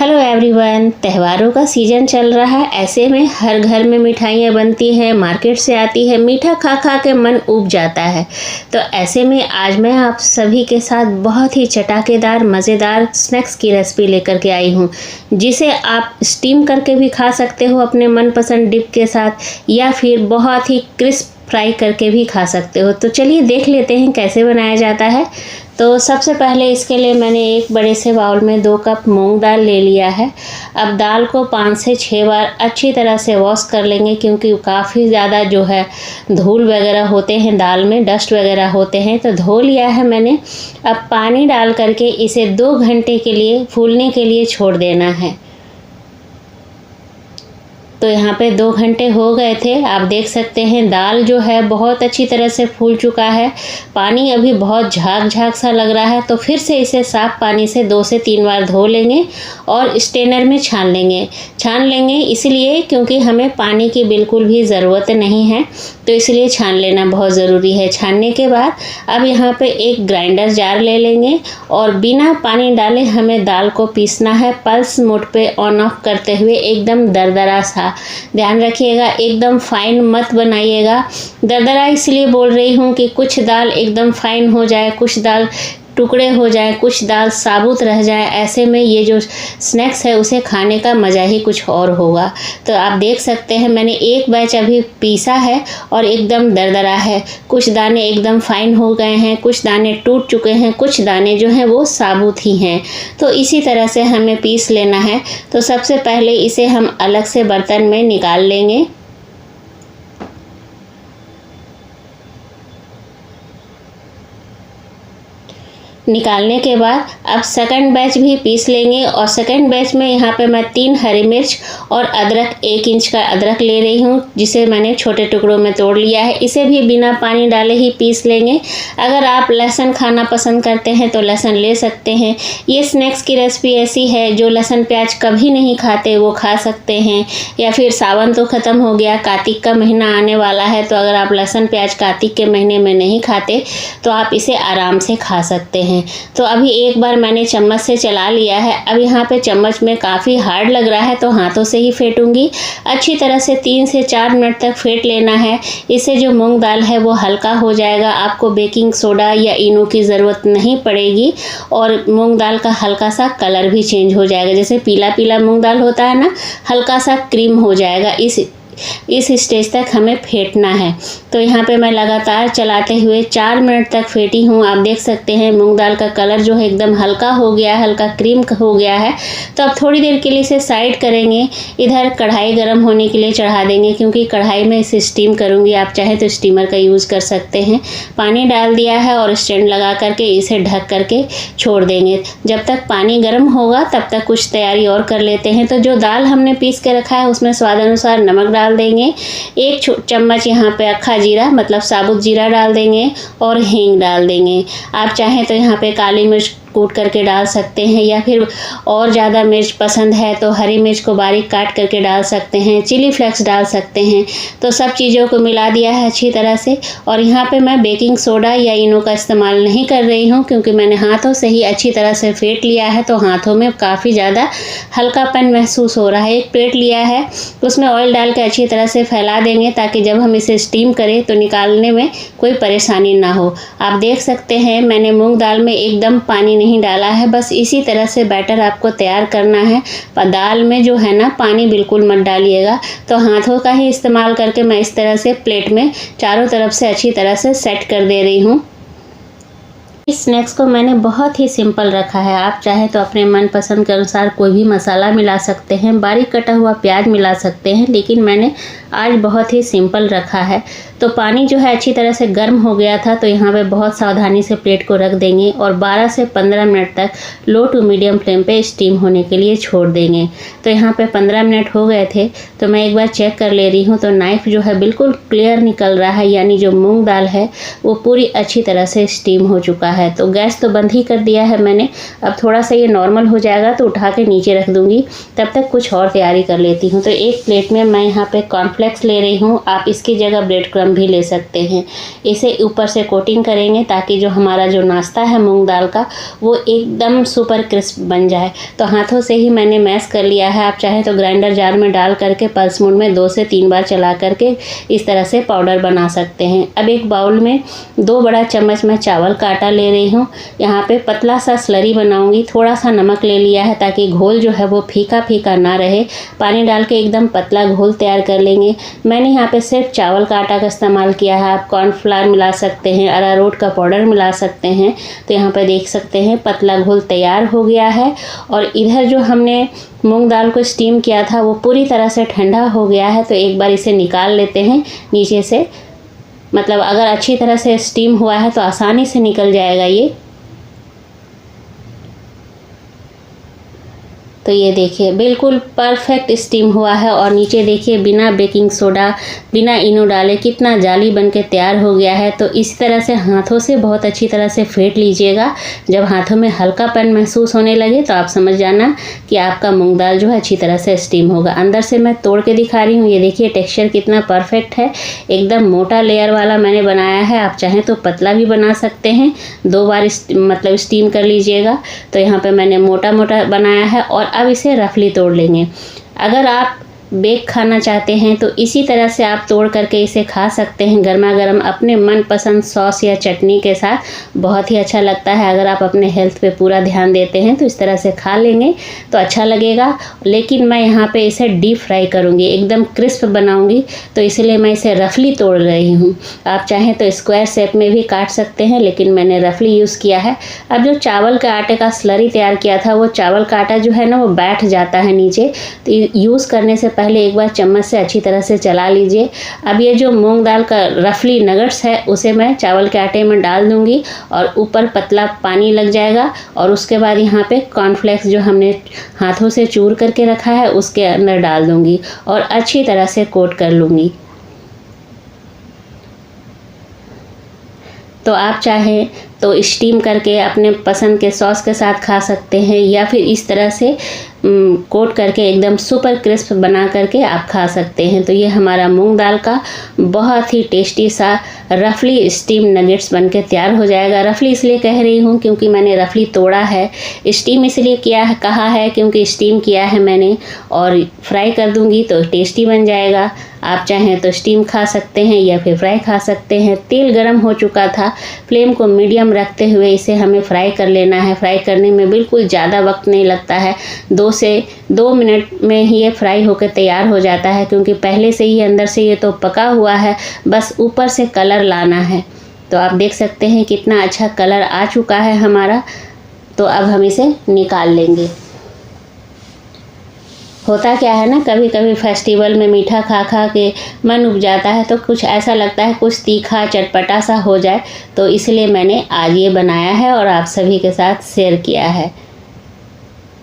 Hello everyone, त्योहारों का season चल रहा है। ऐसे में हर घर में मिठाइयाँ बनती हैं, मार्केट से आती है, मीठा खा खा के मन ऊब जाता है। तो ऐसे में आज मैं आप सभी के साथ बहुत ही चटाकेदार मज़ेदार स्नैक्स की रेसिपी लेकर के आई हूँ, जिसे आप स्टीम करके भी खा सकते हो अपने मनपसंद डिप के साथ, या फिर बहुत ही क्रिस्प फ्राई करके भी खा सकते हो। तो चलिए देख लेते हैं कैसे बनाया जाता है। तो सबसे पहले इसके लिए मैंने एक बड़े से बाउल में 2 कप मूंग दाल ले लिया है। अब दाल को 5 से 6 बार अच्छी तरह से वॉश कर लेंगे, क्योंकि काफ़ी ज़्यादा जो है धूल वगैरह होते हैं दाल में, डस्ट वगैरह होते हैं। तो धो लिया है मैंने। अब पानी डाल करके इसे 2 घंटे के लिए फूलने के लिए छोड़ देना है। तो यहाँ पे 2 घंटे हो गए थे। आप देख सकते हैं दाल जो है बहुत अच्छी तरह से फूल चुका है। पानी अभी बहुत झाग झाग सा लग रहा है, तो फिर से इसे साफ़ पानी से 2 से 3 बार धो लेंगे और स्ट्रेनर में छान लेंगे इसलिए क्योंकि हमें पानी की बिल्कुल भी ज़रूरत नहीं है, तो इसलिए छान लेना बहुत ज़रूरी है। छानने के बाद अब यहाँ पे एक ग्राइंडर जार ले लेंगे और बिना पानी डाले हमें दाल को पीसना है। पल्स मोड पे ऑन ऑफ करते हुए एकदम दरदरा सा। ध्यान रखिएगा, एकदम फाइन मत बनाइएगा। दरदरा इसलिए बोल रही हूँ कि कुछ दाल एकदम फाइन हो जाए, कुछ दाल टुकड़े हो जाए, कुछ दाल साबुत रह जाए। ऐसे में ये जो स्नैक्स है उसे खाने का मज़ा ही कुछ और होगा। तो आप देख सकते हैं मैंने एक बैच अभी पीसा है और एकदम दरदरा है। कुछ दाने एकदम फाइन हो गए हैं, कुछ दाने टूट चुके हैं, कुछ दाने जो हैं वो साबुत ही हैं। तो इसी तरह से हमें पीस लेना है। तो सबसे पहले इसे हम अलग से बर्तन में निकाल लेंगे। निकालने के बाद अब सेकंड बैच भी पीस लेंगे, और सेकंड बैच में यहाँ पे मैं 3 हरी मिर्च और अदरक 1 इंच का अदरक ले रही हूँ, जिसे मैंने छोटे टुकड़ों में तोड़ लिया है। इसे भी बिना पानी डाले ही पीस लेंगे। अगर आप लहसुन खाना पसंद करते हैं तो लहसुन ले सकते हैं। ये स्नैक्स की रेसिपी ऐसी है जो लहसुन प्याज कभी नहीं खाते वो खा सकते हैं, या फिर सावन तो ख़त्म हो गया, कार्तिक का महीना आने वाला है, तो अगर आप लहसुन प्याज कार्तिक के महीने में नहीं खाते तो आप इसे आराम से खा सकते हैं। तो अभी एक बार मैंने चम्मच से चला लिया है। अब यहाँ पे चम्मच में काफ़ी हार्ड लग रहा है, तो हाथों से ही फेंटूंगी। अच्छी तरह से 3 से 4 मिनट तक फेंट लेना है। इससे जो मूंग दाल है वो हल्का हो जाएगा। आपको बेकिंग सोडा या इनो की ज़रूरत नहीं पड़ेगी, और मूंग दाल का हल्का सा कलर भी चेंज हो जाएगा। जैसे पीला पीला मूंग दाल होता है ना, हल्का सा क्रीम हो जाएगा। इस स्टेज तक हमें फेंटना है। तो यहाँ पे मैं लगातार चलाते हुए 4 मिनट तक फेंटी हूँ। आप देख सकते हैं मूंग दाल का कलर जो है एकदम हल्का हो गया है, हल्का क्रीम हो गया है। तो अब थोड़ी देर के लिए इसे साइड करेंगे। इधर कढ़ाई गर्म होने के लिए चढ़ा देंगे, क्योंकि कढ़ाई में इसे स्टीम करूँगी। आप चाहे तो स्टीमर का यूज़ कर सकते हैं। पानी डाल दिया है और स्टैंड लगा करके इसे ढक करके छोड़ देंगे। जब तक पानी गर्म होगा तब तक कुछ तैयारी और कर लेते हैं। तो जो दाल हमने पीस के रखा है उसमें स्वाद अनुसार नमक डाल देंगे। 1 चम्मच यहाँ पे अक्खा जीरा मतलब साबुत जीरा डाल देंगे, और हींग डाल देंगे। आप चाहें तो यहाँ पे काली मिर्च कूट करके डाल सकते हैं, या फिर और ज़्यादा मिर्च पसंद है तो हरी मिर्च को बारीक काट करके डाल सकते हैं, चिली फ्लेक्स डाल सकते हैं। तो सब चीज़ों को मिला दिया है अच्छी तरह से। और यहाँ पे मैं बेकिंग सोडा या इनो का इस्तेमाल नहीं कर रही हूँ, क्योंकि मैंने हाथों से ही अच्छी तरह से फेंट लिया है, तो हाथों में काफ़ी ज़्यादा हल्कापन महसूस हो रहा है। एक प्लेट लिया है, उसमें ऑयल डाल के अच्छी तरह से फैला देंगे, ताकि जब हम इसे स्टीम करें तो निकालने में कोई परेशानी ना हो। आप देख सकते हैं मैंने मूंग दाल में एकदम पानी नहीं डाला है, बस इसी तरह से बैटर आपको तैयार करना है। पर दाल में जो है ना पानी बिल्कुल मत डालिएगा। तो हाथों का ही इस्तेमाल करके मैं इस तरह से प्लेट में चारों तरफ से अच्छी तरह से सेट कर दे रही हूँ। इस स्नैक्स को मैंने बहुत ही सिंपल रखा है। आप चाहे तो अपने मनपसंद के अनुसार कोई भी मसाला मिला सकते हैं, बारीक कटा हुआ प्याज मिला सकते हैं, लेकिन मैंने आज बहुत ही सिंपल रखा है। तो पानी जो है अच्छी तरह से गर्म हो गया था, तो यहाँ पे बहुत सावधानी से प्लेट को रख देंगे और 12 से 15 मिनट तक लो टू मीडियम फ्लेम पे स्टीम होने के लिए छोड़ देंगे। तो यहाँ पे 15 मिनट हो गए थे, तो मैं एक बार चेक कर ले रही हूँ। तो नाइफ़ जो है बिल्कुल क्लियर निकल रहा है, यानी जो मूंग दाल है वो पूरी अच्छी तरह से स्टीम हो चुका है। तो गैस तो बंद ही कर दिया है मैंने। अब थोड़ा सा ये नॉर्मल हो जाएगा तो उठा के नीचे रख दूँगी, तब तक कुछ और तैयारी कर लेती हूँ। तो एक प्लेट में मैं यहाँ पे कॉर्नफ्लेक्स ले रही हूँ, आप इसकी जगह ब्रेड क्रम्ब भी ले सकते हैं। इसे ऊपर से कोटिंग करेंगे ताकि जो हमारा जो नाश्ता है मूँग दाल का वो एकदम सुपर क्रिस्प बन जाए। तो हाथों से ही मैंने मैश कर लिया है, आप चाहे तो ग्राइंडर जार में डाल करके पल्स मोड में 2 से 3 बार चला करके इस तरह से पाउडर बना सकते हैं। अब एक बाउल में 2 बड़ा चम्मच मैं चावल का आटा ले रही हूँ। यहाँ पे पतला सा स्लरी बनाऊंगी। थोड़ा सा नमक ले लिया है ताकि घोल जो है वो फीका फीका ना रहे। पानी डाल के एकदम पतला घोल तैयार कर लेंगे। मैंने यहाँ पे सिर्फ चावल का आटा का इस्तेमाल किया है, आप कॉर्नफ्लावर मिला सकते हैं, अरारोट का पाउडर मिला सकते हैं। तो यहाँ पे देख सकते हैं पतला घोल तैयार हो गया है। और इधर जो हमने मूंग दाल को स्टीम किया था वो पूरी तरह से ठंडा हो गया है। तो एक बार इसे निकाल लेते हैं नीचे से, मतलब अगर अच्छी तरह से स्टीम हुआ है तो आसानी से निकल जाएगा ये। तो ये देखिए बिल्कुल परफेक्ट स्टीम हुआ है। और नीचे देखिए बिना बेकिंग सोडा बिना इनो डाले कितना जाली बन के तैयार हो गया है। तो इस तरह से हाथों से बहुत अच्छी तरह से फेंट लीजिएगा। जब हाथों में हल्कापन महसूस होने लगे तो आप समझ जाना कि आपका मूंग दाल जो है अच्छी तरह से स्टीम होगा। अंदर से मैं तोड़ के दिखा रही हूँ, ये देखिए टेक्सचर कितना परफेक्ट है। एकदम मोटा लेयर वाला मैंने बनाया है, आप चाहें तो पतला भी बना सकते हैं। 2 बार मतलब स्टीम कर लीजिएगा। तो यहाँ पे मैंने मोटा मोटा बनाया है और अब इसे रफली तोड़ लेंगे। अगर आप बेक खाना चाहते हैं तो इसी तरह से आप तोड़ करके इसे खा सकते हैं गर्मा गर्म अपने मनपसंद सॉस या चटनी के साथ। बहुत ही अच्छा लगता है। अगर आप अपने हेल्थ पे पूरा ध्यान देते हैं तो इस तरह से खा लेंगे तो अच्छा लगेगा। लेकिन मैं यहाँ पे इसे डीप फ्राई करूँगी, एकदम क्रिस्प बनाऊँगी, तो इसलिए मैं इसे रफली तोड़ रही हूँ। आप चाहें तो स्क्वायर शेप में भी काट सकते हैं, लेकिन मैंने रफली यूज़ किया है। अब जो चावल के आटे का स्लरी तैयार किया था वो चावल का आटा जो है ना वो बैठ जाता है नीचे, तो यूज़ करने से पहले एक बार चम्मच से अच्छी तरह से चला लीजिए। अब ये जो मूंग दाल का रफली नगट्स है उसे मैं चावल के आटे में डाल दूंगी और ऊपर पतला पानी लग जाएगा। और उसके बाद यहाँ पे कॉर्नफ्लेक्स जो हमने हाथों से चूर करके रखा है उसके अंदर डाल दूंगी और अच्छी तरह से कोट कर लूँगी। तो आप चाहें तो स्टीम करके अपने पसंद के सॉस के साथ खा सकते हैं, या फिर इस तरह से कोट करके एकदम सुपर क्रिस्प बना करके आप खा सकते हैं। तो ये हमारा मूंग दाल का बहुत ही टेस्टी सा रफली स्टीम नगेट्स बनके तैयार हो जाएगा। रफली इसलिए कह रही हूँ क्योंकि मैंने रफली तोड़ा है। स्टीम इसलिए किया है कहा है क्योंकि स्टीम किया है मैंने, और फ्राई कर दूँगी तो टेस्टी बन जाएगा। आप चाहें तो स्टीम खा सकते हैं या फिर फ्राई खा सकते हैं। तेल गरम हो चुका था, फ्लेम को मीडियम रखते हुए इसे हमें फ्राई कर लेना है। फ्राई करने में बिल्कुल ज़्यादा वक्त नहीं लगता है, 2 से 2 मिनट में ही ये फ्राई होकर तैयार हो जाता है, क्योंकि पहले से ही अंदर से ये तो पका हुआ है, बस ऊपर से कलर लाना है। तो आप देख सकते हैं कितना अच्छा कलर आ चुका है हमारा। तो अब हम इसे निकाल लेंगे। होता क्या है ना, कभी कभी फेस्टिवल में मीठा खा खा के मन उब जाता है, तो कुछ ऐसा लगता है कुछ तीखा चटपटा सा हो जाए, तो इसलिए मैंने आज ये बनाया है और आप सभी के साथ शेयर किया है।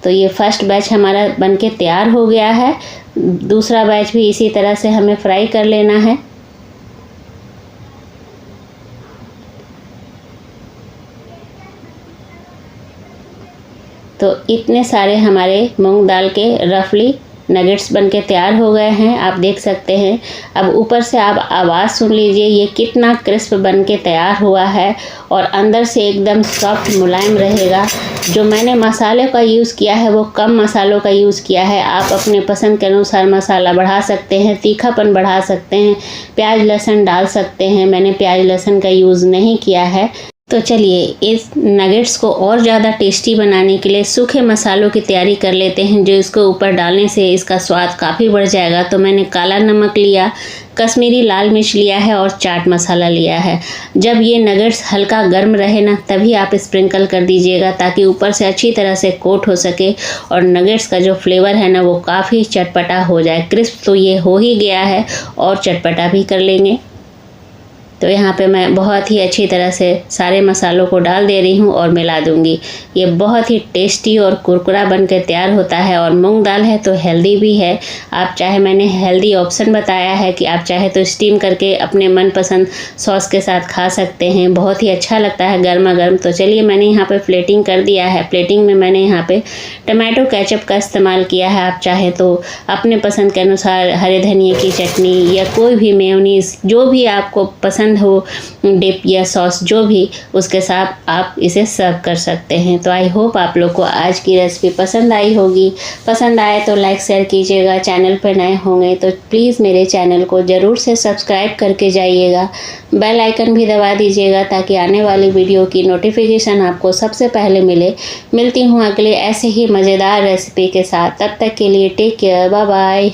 तो ये फर्स्ट बैच हमारा बनके तैयार हो गया है। दूसरा बैच भी इसी तरह से हमें फ्राई कर लेना है। तो इतने सारे हमारे मूंग दाल के रफली नगेट्स बनके तैयार हो गए हैं, आप देख सकते हैं। अब ऊपर से आप आवाज़ सुन लीजिए ये कितना क्रिस्प बनके तैयार हुआ है और अंदर से एकदम सॉफ्ट मुलायम रहेगा। जो मैंने मसाले का यूज़ किया है वो कम मसालों का यूज़ किया है। आप अपने पसंद के अनुसार मसाला बढ़ा सकते हैं, तीखापन बढ़ा सकते हैं, प्याज लहसुन डाल सकते हैं। मैंने प्याज लहसुन का यूज़ नहीं किया है। तो चलिए इस नगेट्स को और ज़्यादा टेस्टी बनाने के लिए सूखे मसालों की तैयारी कर लेते हैं, जो इसको ऊपर डालने से इसका स्वाद काफ़ी बढ़ जाएगा। तो मैंने काला नमक लिया, कश्मीरी लाल मिर्च लिया है और चाट मसाला लिया है। जब ये नगेट्स हल्का गर्म रहे ना तभी आप स्प्रिंकल कर दीजिएगा, ताकि ऊपर से अच्छी तरह से कोट हो सके और नगेट्स का जो फ्लेवर है ना वो काफ़ी चटपटा हो जाए। क्रिस्प तो ये हो ही गया है और चटपटा भी कर लेंगे। तो यहाँ पे मैं बहुत ही अच्छी तरह से सारे मसालों को डाल दे रही हूँ और मिला दूँगी। ये बहुत ही टेस्टी और कुरकुरा बनकर तैयार होता है और मूंग दाल है तो हेल्दी भी है। आप चाहे, मैंने हेल्दी ऑप्शन बताया है कि आप चाहे तो स्टीम करके अपने मनपसंद सॉस के साथ खा सकते हैं। बहुत ही अच्छा लगता है गर्मा गर्म। तो चलिए मैंने यहाँ पे प्लेटिंग कर दिया है। प्लेटिंग में मैंने यहाँ पे टमाटो केचप का इस्तेमाल किया है। आप चाहे तो अपने पसंद के अनुसार हरे धनिए की चटनी या कोई भी मेयोनीज जो भी आपको पसंद हो, डिप या सॉस जो भी, उसके साथ आप इसे सर्व कर सकते हैं। तो आई होप आप लोग को आज की रेसिपी पसंद आई होगी। पसंद आए तो लाइक शेयर कीजिएगा। चैनल पर नए होंगे तो प्लीज़ मेरे चैनल को ज़रूर से सब्सक्राइब करके जाइएगा। बेल आइकन भी दबा दीजिएगा ताकि आने वाली वीडियो की नोटिफिकेशन आपको सबसे पहले मिले। मिलती हूँ अगले ऐसे ही मज़ेदार रेसिपी के साथ। तब तक के लिए टेक केयर, बाय बाय।